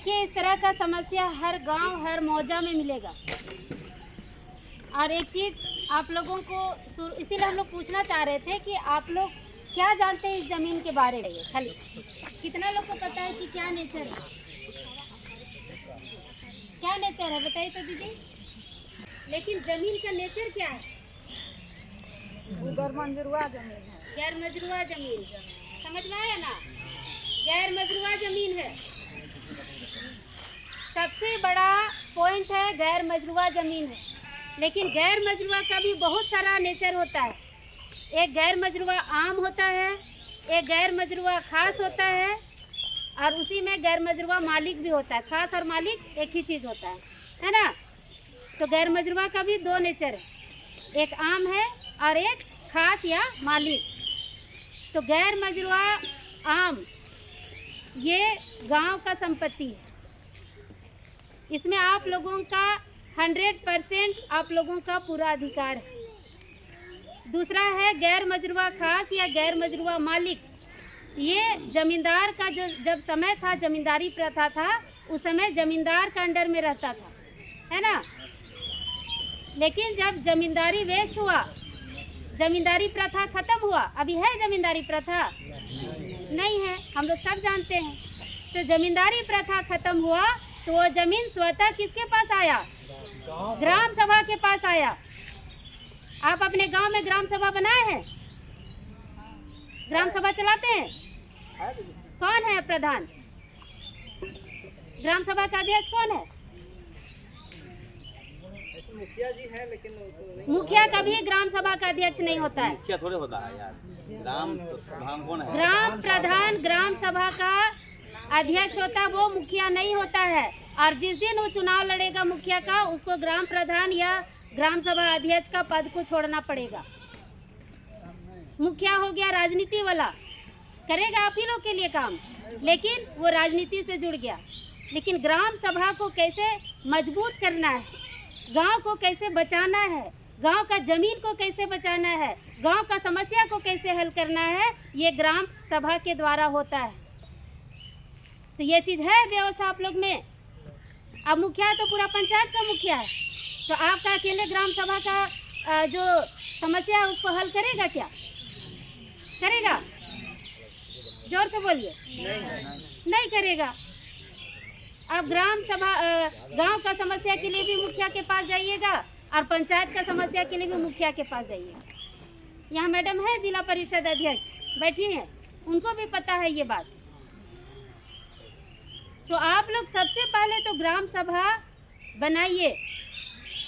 देखिए, इस तरह का समस्या हर गांव, हर मौजा में मिलेगा। और एक चीज़ आप लोगों को इसीलिए हम लोग पूछना चाह रहे थे कि आप लोग क्या जानते हैं इस ज़मीन के बारे में। खाली कितना लोग को पता है कि क्या नेचर है, क्या नेचर है, बताइए तो दीदी। लेकिन ज़मीन का नेचर क्या है? गैर मंजरूआ जमीन है। गैर मजरूआ ज़मीन, समझ में आया ना? गैर मजरूआ ज़मीन है, सबसे बड़ा पॉइंट है गैर मजरूआ ज़मीन है। लेकिन गैर मजरूआ का भी बहुत सारा नेचर होता है। एक गैर मजरूआ आम होता है, एक गैर मजरूआ खास होता है, और उसी में गैर मजरूआ मालिक भी होता है। खास और मालिक एक ही चीज़ होता है ना? तो गैर मजरूआ का भी दो नेचर है, एक आम है और एक खास या मालिक। तो गैर मजरूआ आम ये गांव का संपत्ति है, इसमें आप लोगों का 100% आप लोगों का पूरा अधिकार है। दूसरा है गैर मजरूआ खास या गैर मजरूआ मालिक। ये जमींदार का जो जब समय था, जमींदारी प्रथा था, उस समय जमींदार का अंडर में रहता था, है ना? लेकिन जब जमींदारी वेस्ट हुआ, जमींदारी प्रथा खत्म हुआ, अभी है जमींदारी प्रथा? नहीं है, हम लोग सब जानते हैं। तो जमींदारी प्रथा खत्म हुआ तो वो जमीन स्वतः किसके पास आया? ग्राम सभा के पास आया। आप अपने गांव में ग्राम सभा बनाए हैं? ग्राम सभा चलाते हैं? कौन है प्रधान? ग्राम सभा का अध्यक्ष कौन है? मुखिया जी है, लेकिन मुखिया कभी ग्राम सभा का अध्यक्ष नहीं होता है। मुखिया थोड़े होता है यार, ग्राम प्रधान कौन है? ग्राम प्रधान ग्राम सभा का अध्यक्ष होता है, वो मुखिया नहीं होता है। और जिस दिन वो चुनाव लड़ेगा मुखिया का, उसको ग्राम प्रधान या ग्राम सभा अध्यक्ष का पद को छोड़ना पड़ेगा। मुखिया हो गया राजनीति वाला, करेगा आप ही लोग के लिए काम, लेकिन वो राजनीति से जुड़ गया। लेकिन ग्राम सभा को कैसे मजबूत करना है, गांव को कैसे बचाना है, गांव का जमीन को कैसे बचाना है, गांव का समस्या को कैसे हल करना है, ये ग्राम सभा के द्वारा होता है। तो ये चीज़ है व्यवस्था आप लोग में। अब मुखिया तो पूरा पंचायत का मुखिया है, तो आपका अकेले ग्राम सभा का जो समस्या है उसको हल करेगा क्या? करेगा? जोर से बोलिए। नहीं करेगा। अब ग्राम सभा गांव का समस्या के लिए भी मुखिया के पास जाइएगा, और पंचायत का समस्या के लिए भी मुखिया के पास जाइएगा। यहाँ मैडम है जिला परिषद अध्यक्ष बैठी हैं, उनको भी पता है ये बात। तो आप लोग सबसे पहले तो ग्राम सभा बनाइए,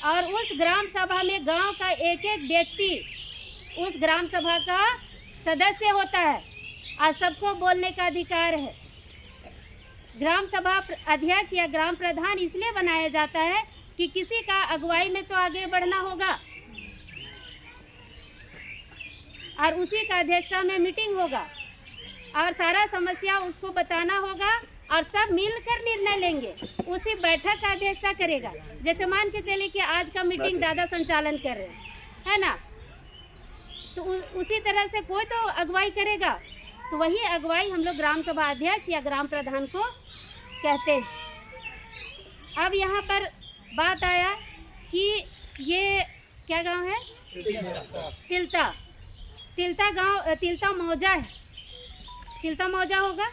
और उस ग्राम सभा में गांव का एक एक व्यक्ति उस ग्राम सभा का सदस्य होता है, और सबको बोलने का अधिकार है। ग्राम सभा अध्यक्ष या ग्राम प्रधान इसलिए बनाया जाता है कि किसी का अगुवाई में तो आगे बढ़ना होगा, और उसी का अध्यक्षता में मीटिंग होगा, और सारा समस्या उसको बताना होगा, और सब मिलकर निर्णय लेंगे। उसी बैठक का अध्यक्षता करेगा। जैसे मान के चलिए कि आज का मीटिंग दादा संचालन कर रहे हैं, है ना? तो उसी तरह से कोई तो अगुवाई करेगा, तो वही अगुवाई हम लोग ग्राम सभा अध्यक्ष या ग्राम प्रधान को कहते हैं। अब यहाँ पर बात आया कि ये क्या गांव है? तिलता। तिलता गांव, तिलता मौजा है। तिलता मौजा होगा,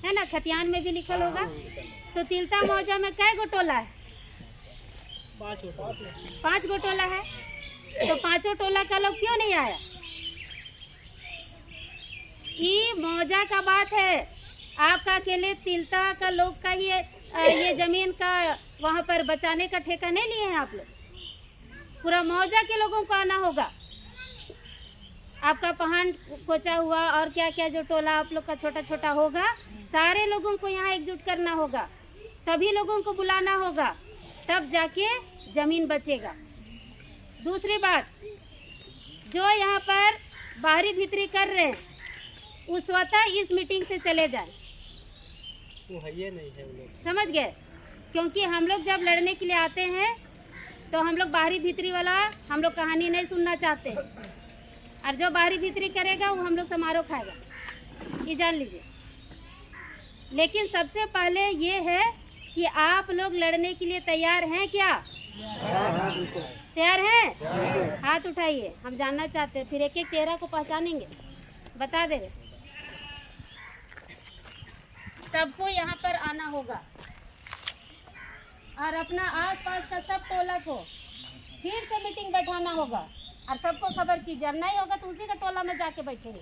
है ना? खतियान में भी लिखल होगा। तो तिलता मौजा में कै गो टोला है? 5 गो टोला है। तो 5 टोला का लोग क्यों नहीं आया? ये मौजा का बात है, आपका अकेले तिलता का लोग का ही ये जमीन का वहाँ पर बचाने का ठेका नहीं लिए हैं आप लोग। पूरा मौजा के लोगों को आना होगा। आपका पहाड़ कोचा हुआ और क्या क्या जो टोला आप लोग का छोटा छोटा होगा, सारे लोगों को यहाँ एकजुट करना होगा, सभी लोगों को बुलाना होगा, तब जाके ज़मीन बचेगा। दूसरी बात, जो यहाँ पर बाहरी भीतरी कर रहे हैं, वो स्वतः इस मीटिंग से चले जाए। वो है ये नहीं है, लोग समझ गए? क्योंकि हम लोग जब लड़ने के लिए आते हैं तो हम लोग बाहरी भीतरी वाला हम लोग कहानी नहीं सुनना चाहते हैं, और जो बाहरी भीतरी करेगा वो हम लोग समारोह खाएगा, ये जान लीजिए। लेकिन सबसे पहले ये है कि आप लोग लड़ने के लिए तैयार हैं क्या? तैयार हैं? हाथ उठाइए, हम जानना चाहते हैं, फिर एक एक चेहरा को पहचानेंगे, बता दे रहे। सबको यहाँ पर आना होगा और अपना आसपास का सब टोला को फिर से मीटिंग बैठाना होगा और सबको खबर कीजिए। अब नहीं होगा तो उसी का टोला में जाके बैठेंगे।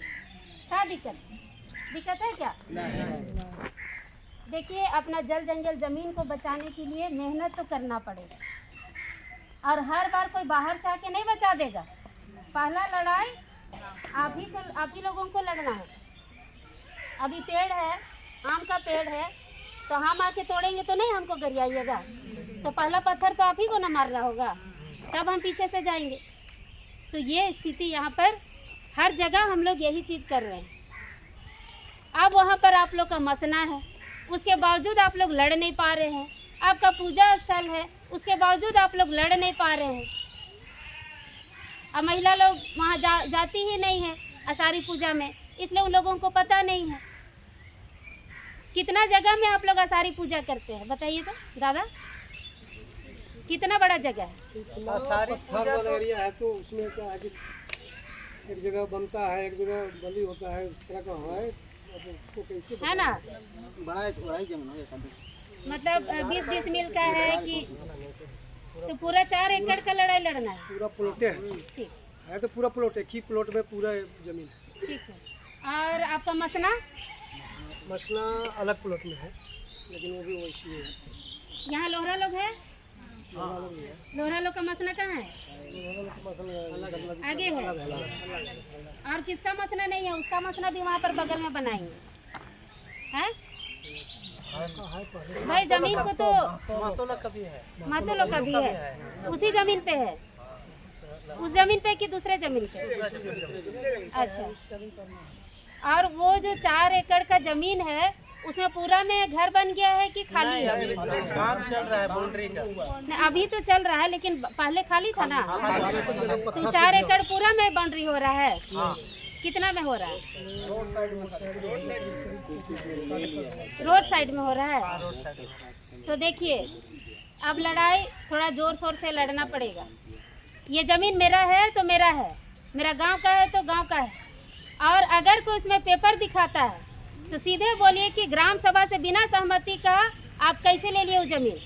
क्या दिक्कत है क्या? देखिए, अपना जल जंगल जमीन को बचाने के लिए मेहनत तो करना पड़ेगा और हर बार कोई बाहर से आके नहीं बचा देगा। पहला लड़ाई आप ही लोगों को लड़ना है। अभी पेड़ है, आम का पेड़ है, तो हम आके तोड़ेंगे तो नहीं हमको गरियाइएगा। तो पहला पत्थर तो आप ही को ना मारना होगा, तब हम पीछे से जाएंगे। तो ये स्थिति यहाँ पर हर जगह हम लोग यही चीज़ कर रहे हैं। अब वहाँ पर आप लोग का मसना है, उसके बावजूद आप लोग लड़ नहीं पा रहे हैं। आपका पूजा स्थल है, उसके बावजूद आप लोग लड़ नहीं पा रहे हैं। अब महिला लोग वहाँ जाती ही नहीं है आषाढ़ी पूजा में, इसलिए उन लोगों को पता नहीं है। कितना जगह में आप लोग आषाढ़ी पूजा करते हैं बताइए तो दादा, कितना बड़ा जगह है? आषाढ़ी पूजा तो एरिया है, तो उसमें क्या है कि एक जगह बनता है, एक जगह बलि होता है, उस तरह का है। अब उसको कैसे है ना, बड़ा ही जमीन है, मतलब 20 मील का है कि तो पूरा 4 एकड़ का लड़ाई लड़ना है? पूरा प्लॉटे है, ठीक है तो पूरा प्लॉट, एक ही प्लॉट में पूरा जमीन है। ठीक है। और आपका मसना? मसला अलग प्लॉट में है, लेकिन वो भी वैसी ही है। यहाँ लोहरा लोग है? अलग भी है। लोहरा लोग का मसना कहाँ है? मसला आगे है। और किसका मसना नहीं है? उसका मसना भी वहाँ पर बगल में बनाएंगे, है? भाई जमीन को तो मातो लोग का भी है, मातो लोग का भी है, उसी जमीन पे है। उस जमीन पे कि दूसरे जमीन पे? अच्छा। और वो जो 4 एकड़ का जमीन है उसमें पूरा में घर बन गया है कि खाली है? काम चल रहा है बाउंड्री का। नहीं, अभी तो चल रहा है, लेकिन पहले खाली था ना। तो 4 एकड़ पूरा में बाउंड्री हो रहा है? कितना में हो रहा है? रोड साइड में हो रहा है। तो देखिए, अब लड़ाई थोड़ा जोर शोर से लड़ना पड़ेगा। ये ज़मीन मेरा है तो मेरा है, मेरा गांव का है तो गांव का है। और अगर कोई उसमें पेपर दिखाता है तो सीधे बोलिए कि ग्राम सभा से बिना सहमति का आप कैसे ले लिए वो ज़मीन।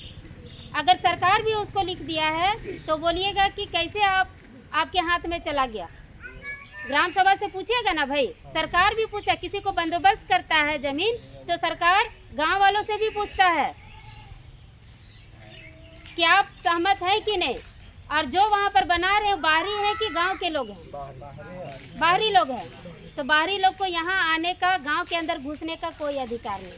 अगर सरकार भी उसको लिख दिया है तो बोलिएगा कि कैसे आपके हाथ में चला गया। ग्राम सभा से पूछिएगा ना भाई, सरकार भी पूछा, किसी को बंदोबस्त करता है ज़मीन तो सरकार गांव वालों से भी पूछता है कि आप सहमत हैं कि नहीं। और जो वहाँ पर बना रहे हैं बाहरी है कि गांव के लोग हैं? बाहरी लोग हैं। तो बाहरी लोग को यहाँ आने का, गांव के अंदर घुसने का कोई अधिकार नहीं।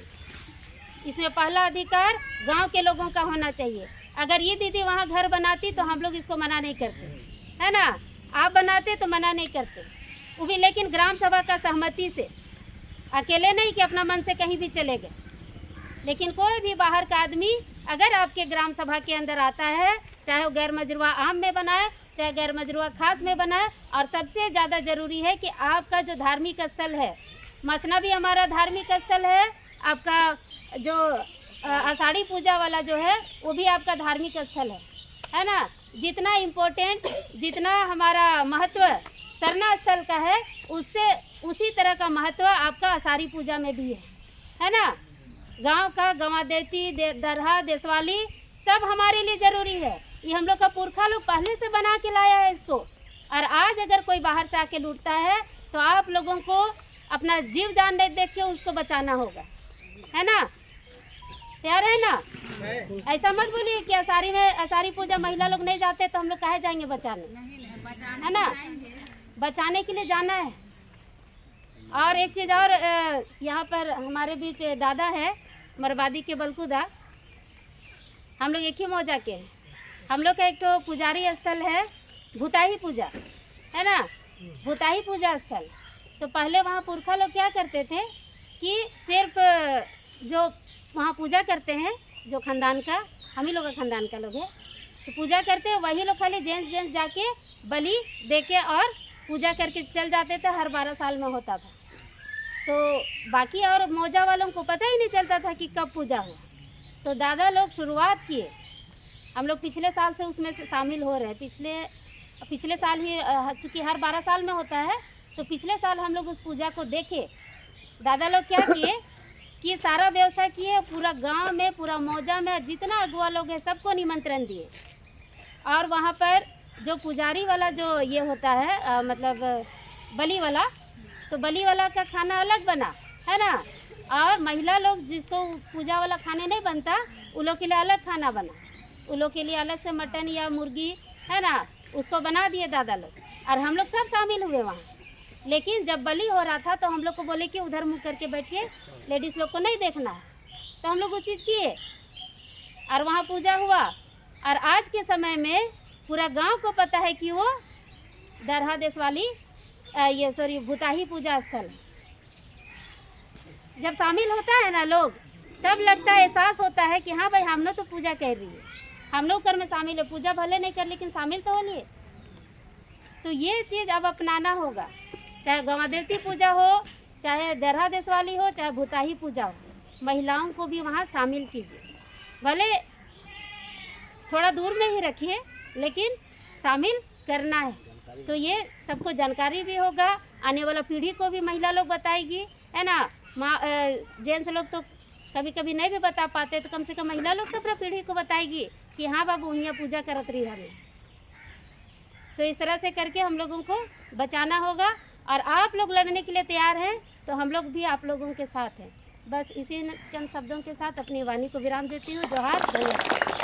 इसमें पहला अधिकार गांव के लोगों का होना चाहिए। अगर ये दीदी वहाँ घर बनाती तो हम लोग इसको मना नहीं करते, है ना? आप बनाते तो मना नहीं करते, वो भी लेकिन ग्राम सभा का सहमति से, अकेले नहीं कि अपना मन से कहीं भी चले गए। लेकिन कोई भी बाहर का आदमी अगर आपके ग्राम सभा के अंदर आता है, चाहे वो गैर मजरूआ आम में बनाए, चाहे गैर मजरूआ खास में बनाए, और सबसे ज़्यादा ज़रूरी है कि आपका जो धार्मिक स्थल है, मसना भी हमारा धार्मिक स्थल है, आपका जो आषाढ़ी पूजा वाला जो है वो भी आपका धार्मिक स्थल है ना? जितना इम्पोर्टेंट, जितना हमारा महत्व सरना स्थल का है, उससे उसी तरह का महत्व आपका आषाढ़ी पूजा में भी है ना? गांव का गंवादेती, दरहा, देशवाली सब हमारे लिए ज़रूरी है। ये हम लोग का पुरखा लोग पहले से बना के लाया है इसको। और आज अगर कोई बाहर से आके लूटता है तो आप लोगों को अपना जीव जान नहीं देख के उसको बचाना होगा, है ना? तैयार है ना? ऐसा मत बोलिए कि आषाढ़ी पूजा महिला लोग नहीं जाते तो हम लोग कहे जाएंगे बचाने, है ना? बचाने के लिए जाना है। और एक चीज़ और, यहाँ पर हमारे बीच दादा है, मरवादी के बलकुदा, हम लोग एक ही मौजा के हैं। हम लोग का एक तो पुजारी स्थल है भूताही पूजा, है ना? भूताही पूजा स्थल। तो पहले वहाँ पुरखा लोग क्या करते थे कि सिर्फ जो वहाँ पूजा करते हैं, जो ख़ानदान का, हम ही लोग का ख़ानदान का लोग है, तो पूजा करते हैं वही लोग खाली जेंट्स जाके बलि दे के और पूजा करके चल जाते थे। हर 12 साल में होता था। तो बाकी और मौजा वालों को पता ही नहीं चलता था कि कब पूजा हुआ। तो दादा लोग शुरुआत किए, हम लोग पिछले साल से उसमें शामिल हो रहे हैं। पिछले साल ही, चूँकि हर 12 साल में होता है, तो पिछले साल हम लोग उस पूजा को देखे। दादा लोग क्या किए कि सारा व्यवस्था किए, पूरा गांव में, पूरा मौजा में जितना अगुआ लोग हैं सबको निमंत्रण दिए। और वहाँ पर जो पुजारी वाला जो ये होता है, मतलब बलि वाला, तो बलि वाला का खाना अलग बना है ना, और महिला लोग जिसको पूजा वाला खाने नहीं बनता उन लोग के लिए अलग खाना बना, उन लोग के लिए अलग से मटन या मुर्गी है ना, उसको बना दिए दादा लोग, और हम लोग सब शामिल हुए वहाँ। लेकिन जब बलि हो रहा था तो हम लोग को बोले कि उधर मुँह करके बैठिए, लेडीज़ लोग को नहीं देखना है, तो हम लोग वो चीज़ किए और वहाँ पूजा हुआ। और आज के समय में पूरा गांव को पता है कि वो दरहा देश वाली भूताही पूजा स्थल है। जब शामिल होता है ना लोग, तब लगता है, एहसास होता है कि हाँ भाई हम लोग तो पूजा कर रही है, हम लोग कर में शामिल है, पूजा भले नहीं कर लेकिन शामिल तो हो लिए। तो ये चीज़ अब अपनाना होगा, चाहे गवां देवती पूजा हो, चाहे दरहा देश वाली हो, चाहे भूताही पूजा हो, महिलाओं को भी वहाँ शामिल कीजिए। भले थोड़ा दूर में ही रखिए लेकिन शामिल करना है, तो ये सबको जानकारी भी होगा, आने वाला पीढ़ी को भी महिला लोग बताएगी है ना। जेंट्स लोग तो कभी कभी नहीं भी बता पाते, तो कम से कम महिला लोग तो अपना पीढ़ी को बताएगी कि हाँ बाबू यहाँ पूजा करत रही हमें। तो इस तरह से करके हम लोगों को बचाना होगा, और आप लोग लड़ने के लिए तैयार हैं तो हम लोग भी आप लोगों के साथ हैं। बस इसी चंद शब्दों के साथ अपनी वाणी को विराम देती हूँ। जोहार। धन्यवाद।